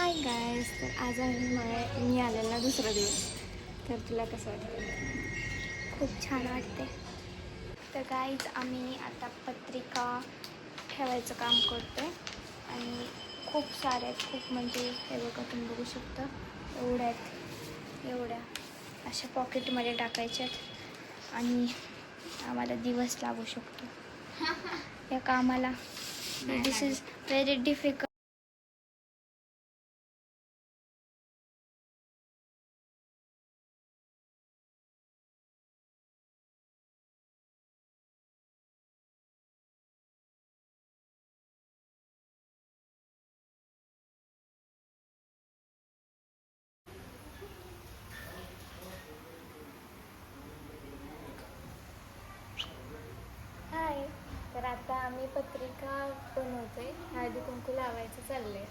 Hi guys, तर आज मी आलेला दुसरा दिवस. तर तुला कसं वाटतं? खूप छान वाटते. तर गाईज आम्ही आता पत्रिका ठेवायचं काम करतो आहे आणि खूप साऱ्या खूप म्हणजे हे बघा तुम्ही बघू शकता एवढ्या अशा पॉकेटमध्ये टाकायच्यात आणि आम्हाला दिवस लागू शकतो या कामाला. दिस इज व्हेरी डिफिकल्ट. हाय, तर आता आम्ही पत्रिका बनवतोय, हळदी कुंकू लावायचं चाललंय.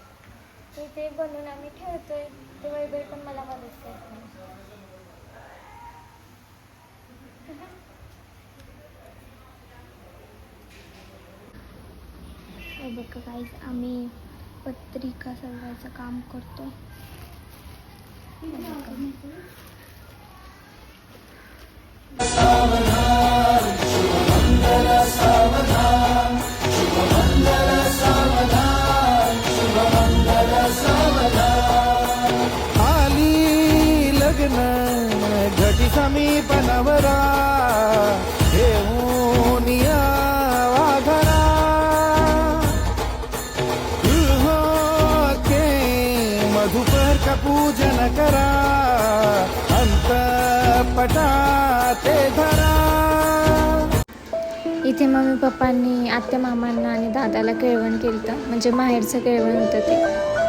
तर ते बनवून आम्ही ठेवतोय. ते वैभव पण मला मदत करते. हे बघा गाईज, आम्ही पत्रिका सजवायचं काम करतो. आली लग्न घटी समीपनवरा घेऊन या वाघरा के मधुपर का पूजन करा अंतपटा ते धरा. इथे मम्मी पप्पांनी आत्या मामांना आणि दादाला केळवण केलं होतं, म्हणजे माहेरचं केळवण होतं ते.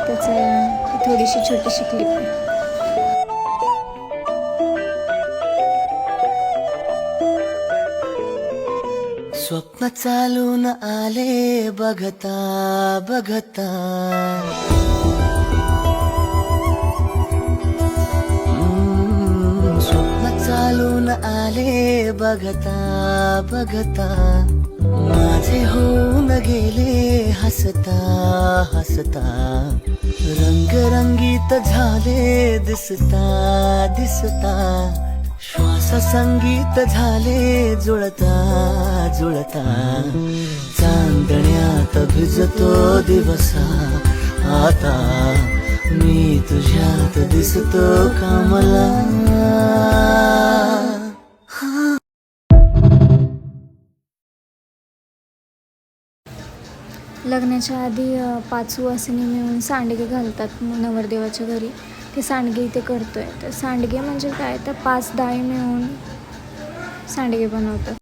त्याचं थोडीशी छोटीशी क्लिप. स्वप्न चालून आले बघता बघता स्वप्न चालून आले बघता बघता माझे होऊन गेले हसता हसता रंगरंगीत झाले दिसता दिसता श्वास संगीत झाले जुळता जुळता चांदण्यात भिजतो दिवसा आता मी तुझ्यात दिसतो कामला. लग्नाच्या आधी 5 सुवासिनी मिळून सांडगे घालतात नवरदेवाच्या घरी. ते सांडगे इथे करतोय. तर सांडगे म्हणजे काय, तर 5 डाळी मिळून सांडगे बनवतात.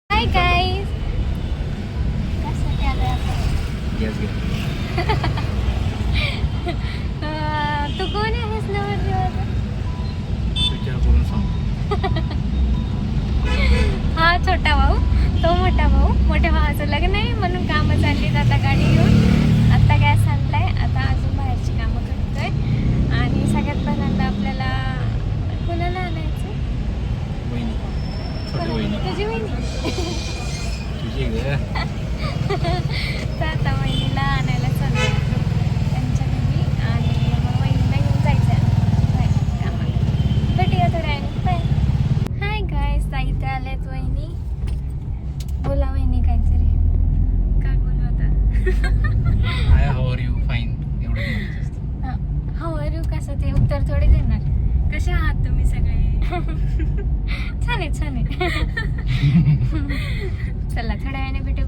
हाय गाईज, तू कोण आहेस नवरदेवाचा? हा छोटा भाऊ, तो मोठा भाऊ. मोठ्या भावाचं लग्न आहे म्हणून कामं चालली. आता गाडी घेऊन आता गॅस आणलाय. आता अजून बाहेरची कामं करतोय आणि सगळ्यात पहिल्यांदा आपल्याला कोणाला आणायचं? तुझी वहिनी. तर आता वहिनीला आणायला चाललोय त्यांच्या घरी आणि मग वहिनीला घेऊन जायचं कामाला. भेटूया थोड्या वेळाने. बाय. हाय गाईज, इथे आल्यात वहिनी. बोला वहिनी काहीतरी. काय बोलू आता? हाय, हाऊ आर यू? फाईन. एवढं हाऊ आर यू कसं ते उत्तर थोडे देणार. कसे आहात तुम्ही सगळे? छान आहे छान आहे. चला थोड्या वेळाने भेटू.